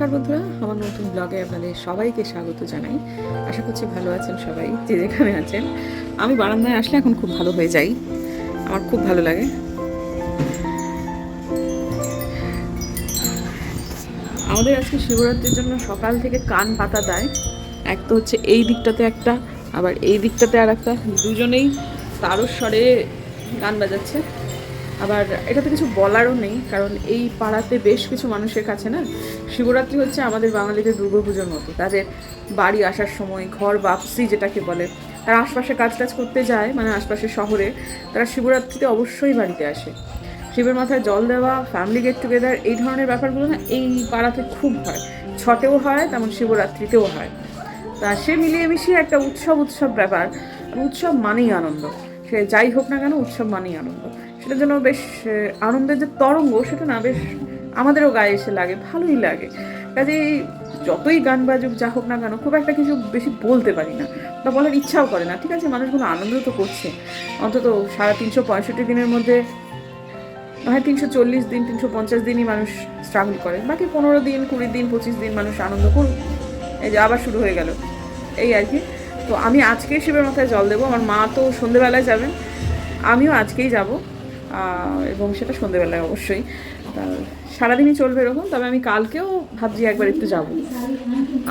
নমস্কার বন্ধুরা, আমার নতুন ব্লগে আপনাদের সবাইকে স্বাগত জানাই। আশা করছি ভালো আছেন সবাই, যে যেখানে আছেন। আমি বারান্দায় আসলে এখন খুব ভালো হয়ে যাই, আমার খুব ভালো লাগে। আমাদের আজকে শিবরাত্রির জন্য সকাল থেকে কান পাতা দেয়। এক তো হচ্ছে এই দিকটাতে একটা, আবার এই দিকটাতে আর একটা, দুজনেই তারস্বরে গান বাজাচ্ছে। আবার এটাতে কিছু বলারও নেই, কারণ এই পাড়াতে বেশ কিছু মানুষের কাছে না শিবরাত্রি হচ্ছে আমাদের বাঙালিদের দুর্গাপুজোর মতো। তাদের বাড়ি আসার সময় ঘর বাপসি যেটাকে বলে, তারা আশপাশে কাজ টাজ করতে যায়, মানে আশপাশের শহরে, তারা শিবরাত্রিতে অবশ্যই বাড়িতে আসে। শিবের মাথায় জল দেওয়া, ফ্যামিলি গেট টুগেদার, এই ধরনের ব্যাপারগুলো না এই পাড়াতে খুব হয়। ছটেও হয়, তেমন শিবরাত্রিতেও হয়। তা সে মিলিয়ে মিশিয়ে একটা উৎসব ব্যাপার। উৎসব মানেই আনন্দ, সে যাই হোক না কেন উৎসব মানেই আনন্দ। সেটার জন্য বেশ আনন্দের যে তরঙ্গ, সেটা না বেশ আমাদেরও গায়ে এসে লাগে, ভালোই লাগে। কাজেই যতই গান বাজুক যা হোক না কেন, খুব একটা কিছু বেশি বলতে পারি না বা বলার ইচ্ছাও করে না। ঠিক আছে, মানুষগুলো আনন্দ তো করছে, অন্তত 365 দিনের মধ্যে হয় 340 দিন 350 দিনই মানুষ স্ট্রাগল করে, বাকি 15 দিন 20 দিন 25 দিন মানুষ আনন্দ করুক। এই যে আবার শুরু হয়ে গেল, এই আর কি। তো আমি আজকে শিবের মাথায় জল দেবো। আমার মা তো সন্ধেবেলায় যাবেন, আমিও আজকেই যাব, এবং সেটা সন্ধেবেলায় অবশ্যই। সারাদিনই চলবে এরকম। তবে আমি কালকেও ভাবছি একবার একটু যাব।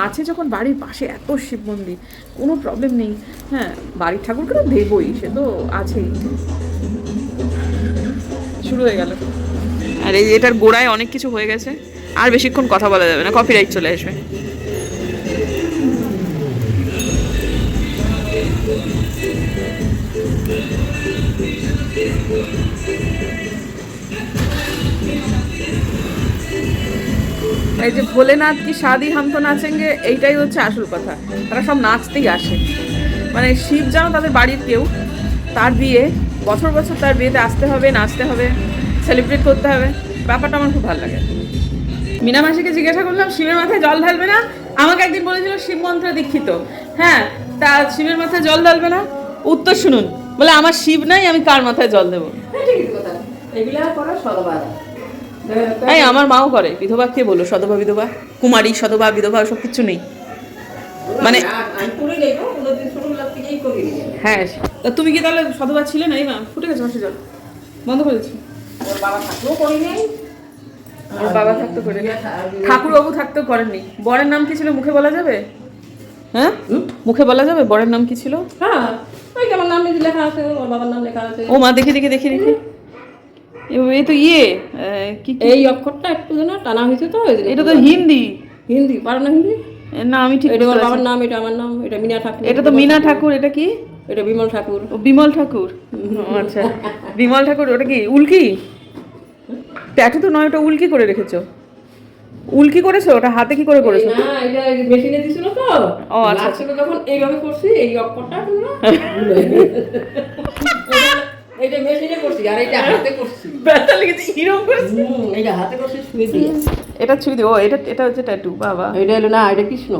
আছে যখন বাড়ির পাশে এত শিব মন্দির, কোনো প্রবলেম নেই। হ্যাঁ, বাড়ির ঠাকুরকে তো দেবই, সে তো আছেই। শুরু হয়ে গেল, আর এই এটার গোড়ায় অনেক কিছু হয়ে গেছে। আর বেশিক্ষণ কথা বলা যাবে না, কপিরাইট চলে আসবে। এই যে ভোলেনাথ কি শাদি হাম তো নাচেঙ্গে, এইটাই হচ্ছে আসল কথা। তারা সব নাচতেই আসে, মানে শিব যেন তাদের বাড়ির কেউ। তার বিয়ে, বছর বছর তার বিয়েতে আসতে হবে, নাচতে হবে, সেলিব্রেট করতে হবে। ব্যাপারটা আমার খুব ভালো লাগে। মিনা মাসিকে জিজ্ঞাসা করলাম শিবের মাথায় জল ঢালবে না। আমাকে একদিন বলেছিল শিব মন্ত্রে দীক্ষিত, হ্যাঁ, তা শিবের মাথায় জল ঢালবে না। উত্তর শুনুন, বলে আমার শিব নাই, আমি কার মাথায় জল দেবো? এই আমার মাও করে। বিধবা কে বলো? সধবা বিধবা, কুমারী সধবা বিধবা সব কিছু নেই, মানে হ্যাঁ। তা তুমি কি তাহলে সধবা ছিলে না? এই মা ফুটে গেছে মাসি, জল বন্ধ করে দিচ্ছি। ওর বাবা থাকতো করে, ঠাকুর বাবু থাকতেও করেননি। বরের নাম কি ছিল মুখে বলা যাবে? হ্যাঁ, মুখে বলা যাবে বরের নাম কি ছিল? হ্যাঁ, ওই যে আমার নাম লেখা আছে, ওর বাবার নাম লেখা আছে। ও মা, দেখি দেখি দেখি দেখি। এই তো ইয়ে কি, এই অক্ষরটা একটু যেন টানা হয়েছে তো। এটা তো হিন্দি। হিন্দি পারো না? হিন্দি না, আমি ঠিক। এটা ওর বাবার নাম, এটা আমার নাম, এটা মিনা ঠাকুর। এটা তো মিনা ঠাকুর, এটা কি? এটা বিমল ঠাকুর। ও বিমল ঠাকুর, আচ্ছা। বিমল ঠাকুর, ওটা কি উল্কি? ট্যাটু তো নয়, ওটা উল্কি করে রেখেছো। উল্কি করেছো? ওটা হাতে কি করে করেছো? না, এটা মেশিনে দিছিল তো। ও আচ্ছা, যখন এইভাবে করছি, এই অক্ষরটা এইটা মেশিনে করছি, আর এইটা হাতে করছি। ব্যথা লেগেছে হিরম করছি। এইটা হাতে করছি শুয়ে দিয়ে। এটা ছুঁই দিও। এটা এটা হচ্ছে ট্যাটু। বাবা, এটা হলো না, এটা কৃষ্ণ।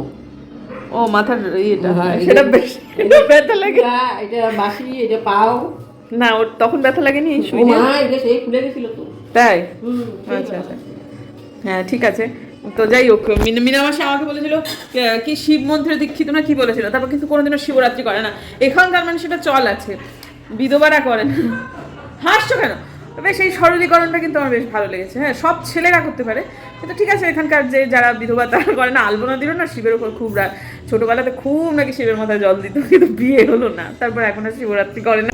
ও মাথার এটা, হ্যাঁ, সেটা বেশ এটা ব্যথা লাগে। এটা বাসি, এটা পাও না, ওর তখন ব্যথা লাগেনি এই শুই দিয়ে? না, এটা সেই খুলে গেছিল তো। তাই? আচ্ছা আচ্ছা, হ্যাঁ ঠিক আছে। তো যাই হোক, মিনা মাসি আমাকে বলেছিল কি শিব মন্ত্রে দীক্ষিত না কি বলেছিল, তারপর কিন্তু কোনোদিনও শিবরাত্রি করে না এখানকার মানে, সেটা চল আছে, বিধবারা করেন। হাসছো কেন? বেশ এই সরলীকরণটা কিন্তু আমার বেশ ভালো লেগেছে। হ্যাঁ, সব ছেলেরা করতে পারে, কিন্তু ঠিক আছে এখানকার যে যারা বিধবা তারা করে না। আলপনা দিল না শিবের ওপর খুব রাগ, ছোটোবেলাতে খুব নাকি শিবের মাথায় জল দিত, কিন্তু বিয়ে হলো না, তারপর এখন আর শিবরাত্রি করে না।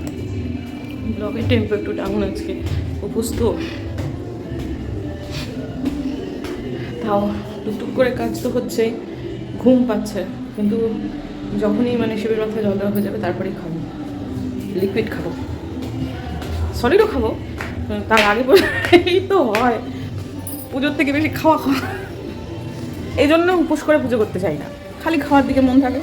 ব্লগের টেম্পো একটু ডাউন আজকে, অভ্যস্ত। তাও টুকটুক করে কাজ তো হচ্ছে, ঘুম পাচ্ছে, কিন্তু যখনই মানে শিবের মাথায় জল দেওয়া হয়ে যাবে তারপরেই খাবো, লিকুইড খাবো, সলিডও খাবো। তার আগে এই তো হয়, পুজোর থেকে বেশি খাওয়া এই জন্য উপোস করে পুজো করতে চাই না, খালি খাওয়ার দিকে মন থাকে।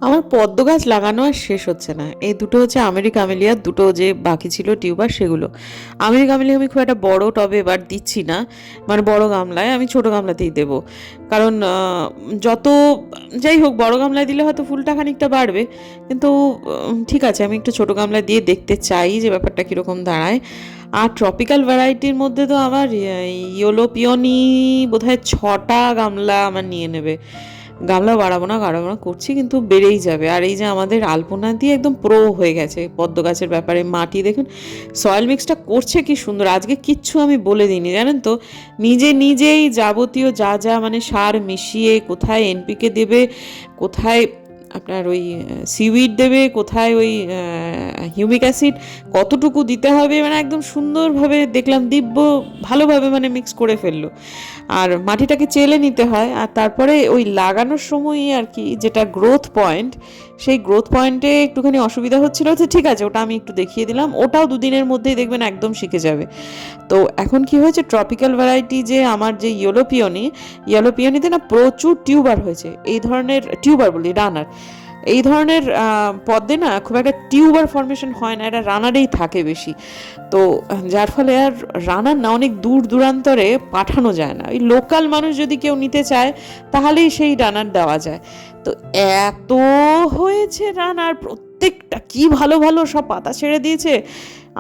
আমার পদ্ম গাছ লাগানো আর শেষ হচ্ছে না। এই দুটো হচ্ছে আমেরিকা আমেলিয়া, দুটো যে বাকি ছিল টিউবার সেগুলো। আমেরিকা আমেলিয়া আমি খুব একটা বড় টবে এবার দিচ্ছি না, মানে বড় গামলায়, আমি ছোট গামলাতেই দেবো। কারণ যত যাই হোক বড় গামলায় দিলে হয়তো ফুলটা খানিকটা বাড়বে, কিন্তু ঠিক আছে আমি একটু ছোট গামলায় দিয়ে দেখতে চাই যে ব্যাপারটা কীরকম দাঁড়ায়। আর ট্রপিক্যাল ভ্যারাইটির মধ্যে তো আমার ইয়েলো পিওনি বোধহয় 6টা গামলা আমার নিয়ে নেবে। গামলা বাড়াবো না করছি, কিন্তু বেড়েই যাবে। আর এই যে আমাদের আলপনা দিয়ে একদম প্রো হয়ে গেছে পদ্ম গাছের ব্যাপারে। মাটি দেখুন সয়েল মিক্সটা করছে কি সুন্দর। আজকে কিচ্ছু আমি বলে দিইনি জানেন তো, নিজেই যাবতীয় যা যা মানে সার মিশিয়ে, কোথায় এনপিকে দেবে, কোথায় আপনার ওই সিউইড দেবে, কোথায় ওই হিউমিক অ্যাসিড কতটুকু দিতে হবে, মানে একদম সুন্দরভাবে দেখলাম দিব্য ভালোভাবে মানে মিক্স করে ফেললো। আর মাটিটাকে চেলে নিতে হয়, আর তারপরে ওই লাগানোর সময়ই আর কি যেটা গ্রোথ পয়েন্ট, সেই গ্রোথ পয়েন্টে একটুখানি অসুবিধা হচ্ছিল। তো ঠিক আছে ওটা আমি একটু দেখিয়ে দিলাম, ওটাও 2 দিনের মধ্যেই দেখবেন একদম শিখে যাবে। তো এখন কি হয়েছে, ট্রপিক্যাল ভ্যারাইটি যে আমার যে ইয়েলো পিওনিতে না প্রচুর টিউবার হয়েছে। এই ধরনের টিউবার বলি রানার, এই ধরনের পদ্মে না খুব একটা টিউবার ফর্মেশন হয় না, এটা রানারেই থাকে বেশি। তো যার ফলে আর রানার না অনেক দূর দূরান্তরে পাঠানো যায় না। ওই লোকাল মানুষ যদি কেউ নিতে চায় তাহলেই সেই রানার দেওয়া যায়। তো এত হয়েছে রানার, প্রত্যেকটা কি ভালো ভালো সব পাতা ছেড়ে দিয়েছে।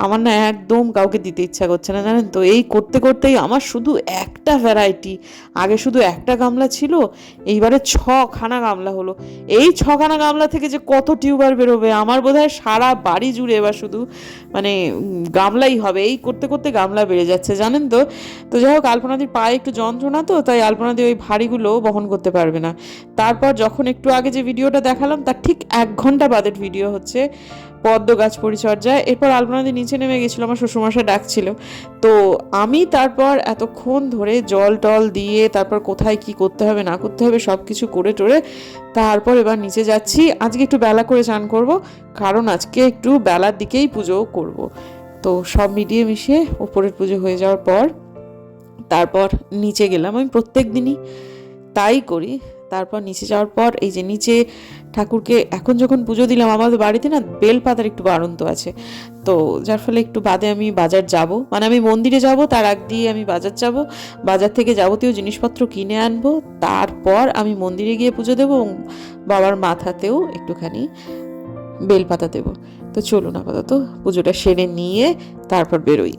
আমার না একদম কাউকে দিতে ইচ্ছা করছে না জানেন তো। এই করতে করতেই আমার শুধু একটা ভ্যারাইটি, আগে শুধু একটা গামলা ছিল, এইবারে 6খানা গামলা হলো। এই 6খানা গামলা থেকে যে কত টিউবার বেরোবে, আমার বোধহয় সারা বাড়ি জুড়ে এবার শুধু মানে গামলাই হবে। এই করতে করতে গামলা বেড়ে যাচ্ছে জানেন তো। তো যাই হোক আলপনাদির পায়ে একটু যন্ত্রণা, তো তাই আলপনাদি ওই ভারীগুলো বহন করতে পারবে না। তারপর যখন একটু আগে যে ভিডিওটা দেখালাম তার ঠিক 1 ঘন্টা বাদের ভিডিও হচ্ছে পদ্ম গাছ পরিচর্যায়। এরপর আলপনাদি নিচে নেমে গেছিলো, আমার শ্বশুরমশাই ডাকছিল। তো আমি তারপর এতক্ষণ ধরে জল টল দিয়ে তারপর কোথায় কি করতে হবে না করতে হবে সব কিছু করে টোরে তারপর এবার নিচে যাচ্ছি। আজকে একটু বেলা করে চান করব, কারণ আজকে একটু বেলার দিকেই পুজোও করব। তো সব মিলিয়ে মিশিয়ে ওপরের পুজো হয়ে যাওয়ার পর তারপর নিচে গেলাম। আমি প্রত্যেক দিনই তাই করি। তারপর নিচে যাওয়ার পর এই যে নিচে ঠাকুরকে এখন যখন পুজো দিলাম, আমাদের বাড়িতে না বেলপাতার একটু বাড়ন্ত আছে, তো যার ফলে একটু বাদে আমি বাজার যাব, মানে আমি মন্দিরে যাব তার আগ দিয়ে আমি বাজার যাব, বাজার থেকে যাবতীয় জিনিসপত্র কিনে আনবো, তারপর আমি মন্দিরে গিয়ে পুজো দেবো এবং বাবার মাথাতেও একটুখানি বেলপাতা দেবো। তো চলুন আপাতত পুজোটা সেরে নিয়ে তারপর বেরোই।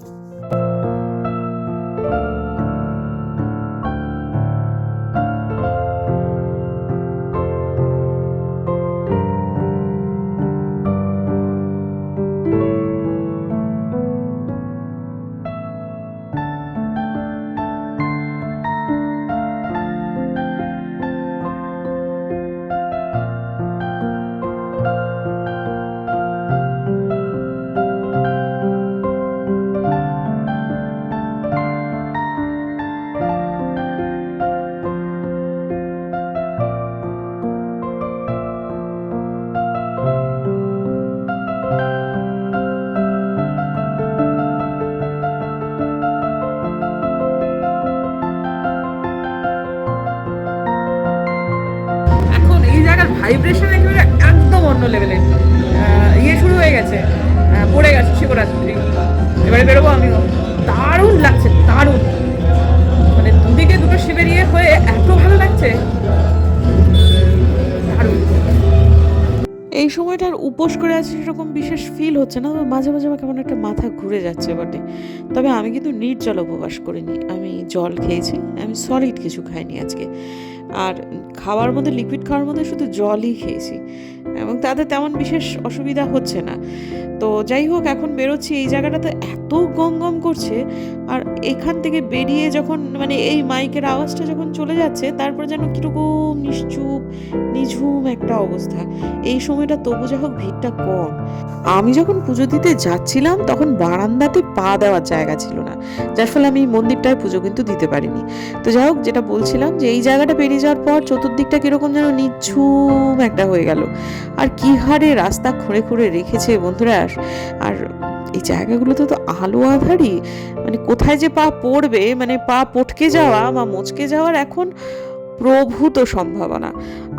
ভাইব্রেশন একেবারে একদম অন্য লেভেলের। ইয়ে শুরু হয়ে গেছে, পড়ে গেছে শিবরাত্রি, এবারে বেরোবো আমিও। দারুণ লাগছে, দারুণ, মানে দুদিকে দুটো শিবের ইয়ে হয়ে এত ভালো লাগছে, দারুণ। এই সময়টার উপোস করে আছে সেরকম বিশেষ ফিল হচ্ছে না, তবে মাঝে মাঝে আমার কেমন একটা মাথা ঘুরে যাচ্ছে বটে। তবে আমি কিন্তু নির্জল উপবাস করিনি, আমি জল খেয়েছি, আমি সলিড কিছু খাইনি আজকে। আর খাওয়ার মধ্যে লিকুইড খাওয়ার মধ্যে শুধু জলই খেয়েছি, এবং তাতে তেমন বিশেষ অসুবিধা হচ্ছে না। তো যাই হোক এখন বেরোচ্ছি, এই জায়গাটাতে এত গম গম করছে, আর এখান থেকে বেরিয়ে যখন মানে এই মাইকের আওয়াজটা যখন চলে যাচ্ছে তারপর যেন কীরকম নিশ্চুপ নিঝুম একটা অবস্থা। এই সময়টা তবু যা হোক ভিড়টা কম। আমি যখন পুজো দিতে যাচ্ছিলাম তখন বারান্দাতে পা দেওয়ার জায়গা ছিল না, যার ফলে আমি মন্দিরটায় পুজো কিন্তু দিতে পারিনি। তো যাই হোক যেটা বলছিলাম যে এই জায়গাটা পেরিয়ে যাওয়ার পর চতুর্দিকটা কিরকম যেন নিঝুম একটা হয়ে গেল, আর কি হারে রাস্তা খুঁড়ে খুঁড়ে রেখেছে বন্ধুরা। আর এই জায়গাগুলোতে তো আলো আধারি, মানে কোথায় যে পা পড়বে, মানে পা পটকে যাওয়া বা মচকে যাওয়ার এখন প্রভূত সম্ভাবনা।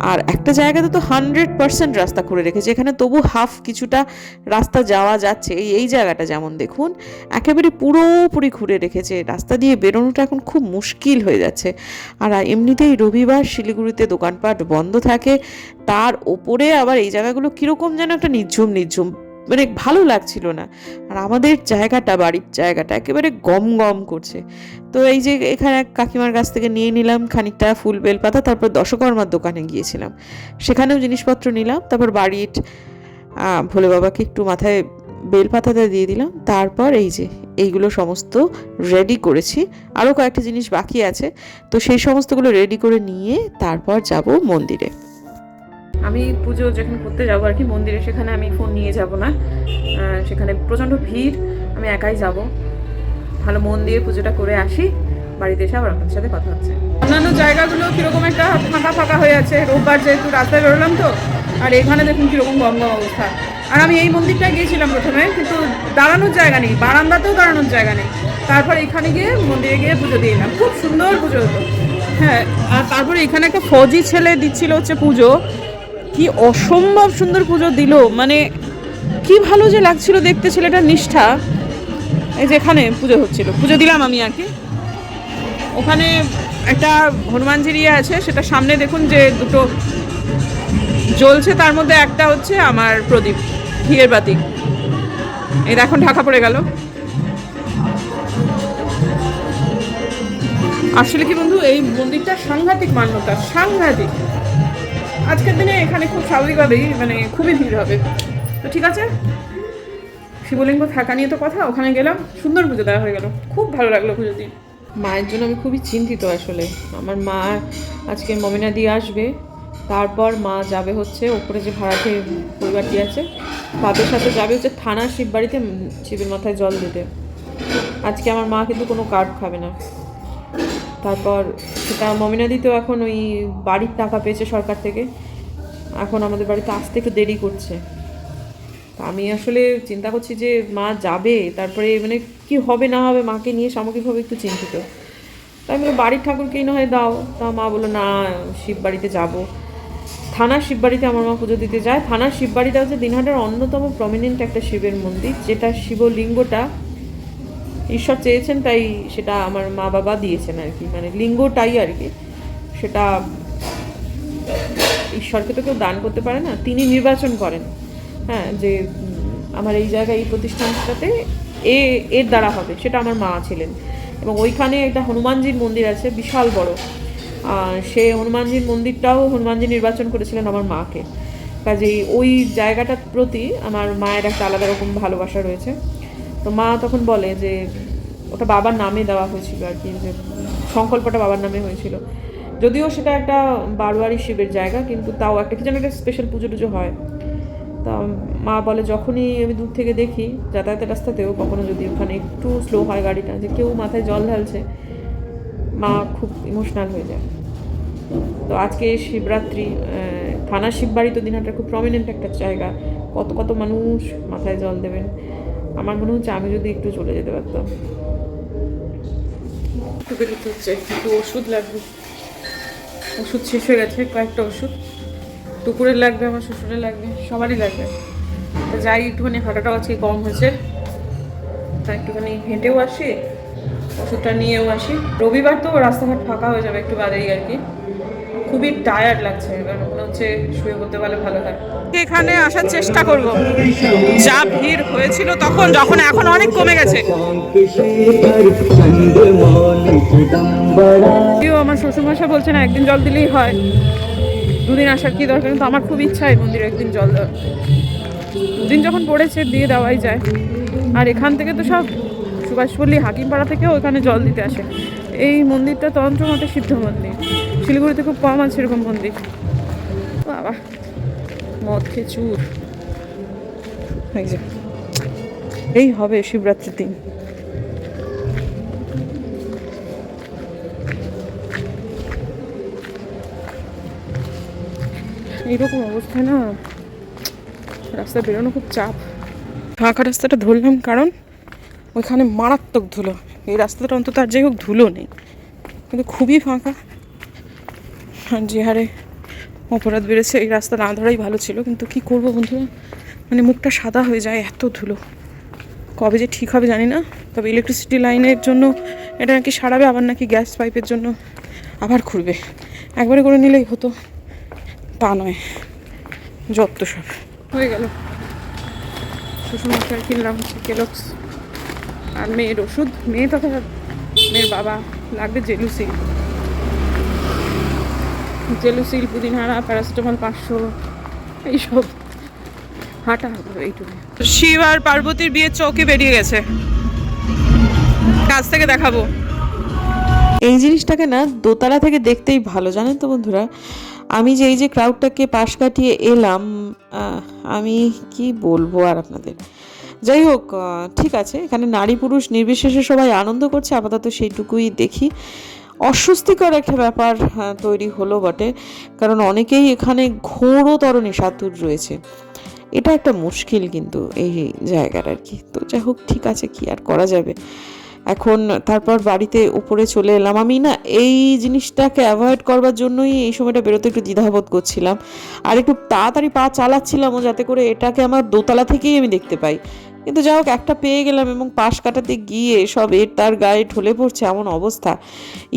আর একটা জায়গাতে তো 100% রাস্তা করে রেখেছে, এখানে তবু হাফ কিছুটা রাস্তা যাওয়া যাচ্ছে। এই জায়গাটা যেমন দেখুন একেবারে পুরোপুরি ঘুরে রেখেছে, রাস্তা দিয়ে বেরোনোটা এখন খুব মুশকিল হয়ে যাচ্ছে। আর এমনিতেই রবিবার শিলিগুড়িতে দোকানপাট বন্ধ থাকে, তার ওপরে আবার এই জায়গাগুলো কীরকম যেন একটা নিঝুম নিঝুম, মানে ভালো লাগছিল না। আর আমাদের জায়গাটা, বাড়ির জায়গাটা একেবারে গম গম করছে। তো এই যে এখানে এক কাকিমার কাছ থেকে নিয়ে নিলাম খানিকটা ফুল বেলপাতা, তারপর দশকর্মার দোকানে গিয়েছিলাম, সেখানেও জিনিসপত্র নিলাম। তারপর বাড়ির ভোলে বাবাকে একটু মাথায় বেলপাতাটা দিয়ে দিলাম। তারপর এই যে এইগুলো সমস্ত রেডি করেছি, আরও কয়েকটা জিনিস বাকি আছে, তো সেই সমস্তগুলো রেডি করে নিয়ে তারপর যাব মন্দিরে। আমি পুজো যেখানে করতে যাবো আর কি মন্দিরে, সেখানে আমি ফোন নিয়ে যাব না, সেখানে প্রচণ্ড ভিড়, আমি একাই যাব। ভালো মন দিয়ে পুজোটা করে আসি, বাড়িতে এসে আবার আপনাদের সাথে কথা হচ্ছে। অন্যান্য জায়গাগুলো কীরকম একটা ফাঁকা ফাঁকা হয়ে আছে, রোববার যেহেতু রাস্তায় বেরোলাম তো, আর এখানে দেখুন কীরকম গম গম অবস্থা। আর আমি এই মন্দিরটায় গিয়েছিলাম প্রথমে, কিন্তু দাঁড়ানোর জায়গা নেই, বারান্দাতেও দাঁড়ানোর জায়গা নেই। তারপর এখানে গিয়ে মন্দিরে গিয়ে পুজো দিয়ে এলাম, খুব সুন্দর পুজো হতো। হ্যাঁ, আর তারপরে এখানে একটা ফৌজি ছেলে দিচ্ছিল হচ্ছে পুজো, কি অসম্ভব সুন্দর পুজো দিল, মানে কি ভালো যে লাগছিল দেখতে ছেলেটার নিষ্ঠা। এই যে এখানে পুজো হচ্ছিল, পুজো দিলাম আমি আর কি। ওখানে একটা হনুমানজির ইয়ে আছে, সেটা সামনে দেখুন যে দুটো জ্বলছে, তার মধ্যে একটা হচ্ছে আমার প্রদীপ, ঘিয়ের বাতি। এই এখন ঢাকা পড়ে গেল। আসলে কি বন্ধু, এই মন্দিরটা সাংঘাতিক মান্যতা, সাংঘাতিক। আজকের দিনে এখানে খুব স্বাভাবিকভাবেই মানে খুবই ভিড় হবে। তো ঠিক আছে, শিবলিঙ্গ থাকা নিয়ে তো কথা, ওখানে গেলাম, সুন্দর পুজো দেওয়া হয়ে গেল, খুব ভালো লাগলো পুজো দিন। মায়ের জন্য আমি খুবই চিন্তিত আসলে। আমার মা আজকে মমিনা দিয়ে আসবে, তারপর মা যাবে হচ্ছে ওপরে যে ভাড়াটে পরিবারটি আছে তাদের সাথে যাবে হচ্ছে থানার শিববাড়িতে শিবের মাথায় জল দিতে। আজকে আমার মা কিন্তু কোনো কার্ড খাবে না। তারপর সেটা মমিনা দিতেও এখন ওই বাড়ির টাকা পেয়েছে সরকার থেকে, এখন আমাদের বাড়িতে আসতে একটু দেরি করছে। আমি আসলে চিন্তা করছি যে মা যাবে, তারপরে মানে কি হবে না হবে, মাকে নিয়ে সামগ্রিকভাবে একটু চিন্তিত। তাই আমি বাড়ির ঠাকুরকেই না হয় দাও, তা মা বললো না শিববাড়িতে যাব। থানার শিববাড়িতে আমার মা পুজো দিতে যায়। থানার শিববাড়িটা হচ্ছে দিনহাটার অন্যতম প্রমিনেন্ট একটা শিবের মন্দির, যেটা শিবলিঙ্গটা ঈশ্বর চেয়েছেন তাই সেটা আমার মা বাবা দিয়েছেন আর কি, মানে লিঙ্গটাই আর কি, সেটা ঈশ্বরকে তো কেউ দান করতে পারে না, তিনি নির্বাচন করেন। হ্যাঁ, যে আমার এই জায়গায় এই প্রতিষ্ঠানটাতে এর দ্বারা হবে, সেটা আমার মা ছিলেন। এবং ওইখানে একটা হনুমানজির মন্দির আছে বিশাল বড়, সে হনুমানজির মন্দিরটাও হনুমানজি নির্বাচন করেছিলেন আমার মাকে। কাজেই ওই জায়গাটার প্রতি আমার মায়ের একটা আলাদা রকম ভালোবাসা রয়েছে। তো মা তখন বলে যে ওটা বাবার নামে দেওয়া হয়েছিল আর কি, যে সংকল্পটা বাবার নামে হয়েছিল, যদিও সেটা একটা বারোয়ারি শিবের জায়গা, কিন্তু তাও একটা কি যেন একটা স্পেশাল পুজো টুজো হয়। তা মা বলে যখনই আমি দূর থেকে দেখি যাতায়াতের রাস্তাতেও কখনো যদি ওখানে একটু স্লো হয় গাড়িটা, যে কেউ মাথায় জল ঢালছে, মা খুব ইমোশনাল হয়ে যায়। তো আজকে শিবরাত্রি, থানার শিববাড়ি তো দিনহাটার খুব প্রমিনেন্ট একটা জায়গা, কত কত মানুষ মাথায় জল দেবেন। আমার মনে হচ্ছে আমি যদি একটু চলে যেতে পারতাম। একটু বেরোতে হচ্ছে, একটু ওষুধ লাগবে, ওষুধ শেষ হয়ে গেছে, কয়েকটা ওষুধ দুপুরের লাগবে, আমার শ্বশুরের লাগবে, সবারই লাগবে। তো যাই, একটুখানি হাঁটাটাও আজকে কম হয়েছে, তাই একটুখানি হেঁটেও আসি, ওষুধটা নিয়েও আসি। রবিবার তো রাস্তাঘাট ফাঁকা হয়ে যাবে একটু বাদেই আর কি। খুবই টায়ার্ড লাগছে, কারণ মনে হচ্ছে শুয়ে করতে পারলে ভালো হয়। এখানে আসার চেষ্টা করব, যা ভিড় হয়েছিল তখন, যখন এখন অনেক কমে গেছে। আমার শ্বশুরমশাই বলছে না একদিন জল দিলেই হয়, দুদিন আসার কি দরকার, কিন্তু আমার খুব ইচ্ছা এই মন্দিরে একদিন জল দেওয়ার। দুদিন যখন পড়েছে দিয়ে দেওয়াই যায়। আর এখান থেকে তো সব সুভাষপল্লী হাকিমপাড়া থেকেও ওখানে জল দিতে আসে। এই মন্দিরটা তন্ত্র মতে সিদ্ধ মন্দির, শিলিগুড়িতে খুব কম আছে এরকম মন্দির। বাবা মদ খেয়ে চুর। এই হবে শিবরাত্রির দিন। এইরকম অবস্থায় না রাস্তায় বেরোনো খুব চাপ। ফাঁকা রাস্তাটা ধরলাম কারণ ওইখানে মারাত্মক ধুলো, এই রাস্তাটা অন্তত আর যাই হোক ধুলো নেই, কিন্তু খুবই ফাঁকা। যে হারে অপরাধ বেড়েছে, এই রাস্তা না ধরাই ভালো ছিল, কিন্তু কি করবো বন্ধুরা, মানে মুখটা সাদা হয়ে যায়, এত ধুলো। কবে যে ঠিক হবে জানি না। তবে ইলেকট্রিসিটি লাইনের জন্য এটা নাকি সারাবে, আবার নাকি গ্যাস পাইপের জন্য আবার খুলবে। একবারে করে নিলেই হতো, তা নয়, যত সব হয়ে গেল। শ্বশুরমশাই কিনলাম হচ্ছে কেলক্স আর মেয়ের ওষুধ। মেয়ে তথা মেয়ের বাবা লাগবে জেলুসিল, পুদিনহারা, প্যারাসিটামল 500, এইসব হাঁটা হবে এইটুকু। শিব আর পার্বতীর বিয়ের চৌকে বেরিয়ে গেছে, কাছ থেকে দেখাবো। এই জিনিসটাকে না দোতলা থেকে দেখতেই ভালো, জানেন তো বন্ধুরা। আমি যে এই যে ক্রাউডটাকে পাশ কাটিয়ে এলাম, আমি কি বলবো আর আপনাদের। যাই হোক, ঠিক আছে, এখানে নারী পুরুষ নির্বিশেষে সবাই আনন্দ করছে, আপাতত সেইটুকুই দেখি। অস্বস্তিকর একটা ব্যাপার তৈরি হলো বটে, কারণ অনেকেই এখানে ঘোরতর নেশাতুর রয়েছে। এটা একটা মুশকিল কিন্তু এই জায়গার আর কি। তো যাই হোক, ঠিক আছে, কি আর করা যাবে। এখন তারপর বাড়িতে উপরে চলে এলাম। আমি না এই জিনিসটাকে অ্যাভয়েড করবার জন্যই এই সময়টা বেরোতে একটু দ্বিধাবোধ করছিলাম, আর একটু তাড়াতাড়ি পা চালাচ্ছিলামও যাতে করে এটাকে আমার দোতলা থেকেই আমি দেখতে পাই। কিন্তু যাই হোক, একটা পেয়ে গেলাম, এবং পাশ কাটাতে গিয়ে সব এর তার গায়ে ঢলে পড়ছে, এমন অবস্থা।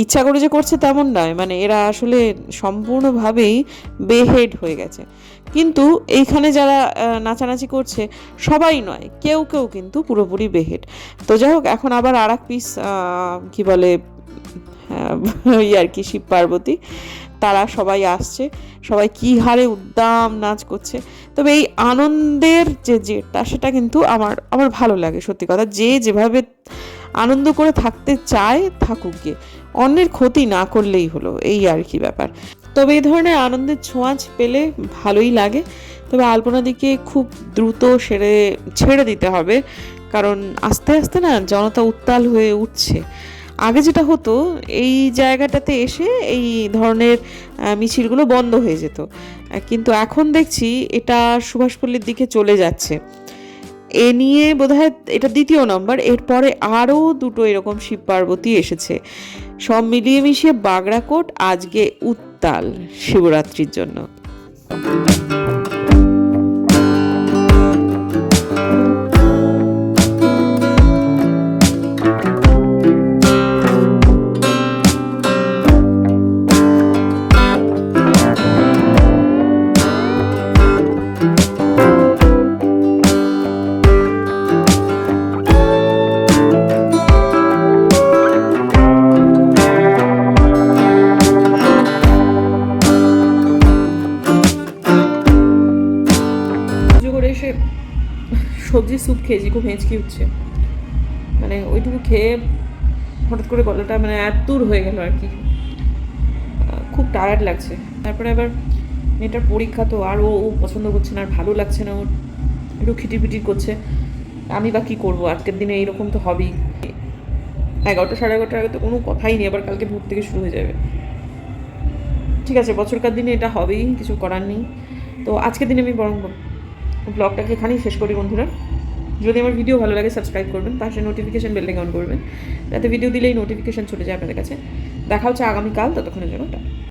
ইচ্ছা করে যে করছে তেমন নয়, মানে এরা আসলে সম্পূর্ণভাবেই বেহেড হয়ে গেছে। কিন্তু এইখানে যারা নাচানাচি করছে সবাই নয়, কেউ কেউ কিন্তু পুরোপুরি বেহেড। তো যাই হোক, এখন আবার আর এক পিস কী বলে ওই আর কি শিব পার্বতী, তারা সবাই আসছে, সবাই কী হারে উদ্দাম নাচ করছে। তবে এই আনন্দের যে জেরটা, সেটা কিন্তু আমার ভালো লাগে, সত্যি কথা। যে যেভাবে আনন্দ করে থাকতে চায় থাকুক গিয়ে, অন্যের ক্ষতি না করলেই হলো, এই আর কি ব্যাপার। তবে এই ধরনের আনন্দের ছোঁয়াচ পেলে ভালোই লাগে। তবে আলপনাদিকে খুব দ্রুত ছেড়ে দিতে হবে, কারণ আস্তে আস্তে না জনতা উত্তাল হয়ে উঠছে। আগে যেটা হতো, এই জায়গাটাতে এসে এই ধরনের মিছিলগুলো বন্ধ হয়ে যেত, কিন্তু এখন দেখছি এটা সুভাষপল্লির দিকে চলে যাচ্ছে। এ নিয়ে বোধহয় এটা 2য় নম্বর, এরপরে আরও 2টো এরকম শিব পার্বতী এসেছে। সব মিলিয়ে মিশিয়ে বাগড়াকোট আজকে উত্তাল শিবরাত্রির জন্য। সবজি স্যুপ খেয়েছি, খুব হেঁচকি উঠছে, মানে ওইটুকু খেয়ে হঠাৎ করে গলাটা মানে এতদূর হয়ে গেল আর কি, খুব টায়ার্ড লাগছে। তারপরে আবার মেয়েটার পরীক্ষা, তো আর ও পছন্দ করছে না, আর ভালো লাগছে না, ওর একটু খিটিপিটির করছে। আমি বা কী করবো, আজকের দিনে এইরকম তো হবেই। 11টা 11:30 আগে তো কোনো কথাই নেই, আবার কালকে ভোর থেকে শুরু হয়ে যাবে। ঠিক আছে, বছরকার দিনে এটা হবেই, কিছু করার নেই। তো আজকের দিনে আমি বরং ব্লগটাকে এখানেই শেষ করি বন্ধুরা। যদি আমার ভিডিও ভালো লাগে সাবস্ক্রাইব করবেন, পাশে নোটিফিকেশান বেলটাকে অন করবেন, যাতে ভিডিও দিলেই নোটিফিকেশান চলে যায় আপনাদের কাছে। দেখা হচ্ছে আগামীকাল, ততক্ষণের জন্য।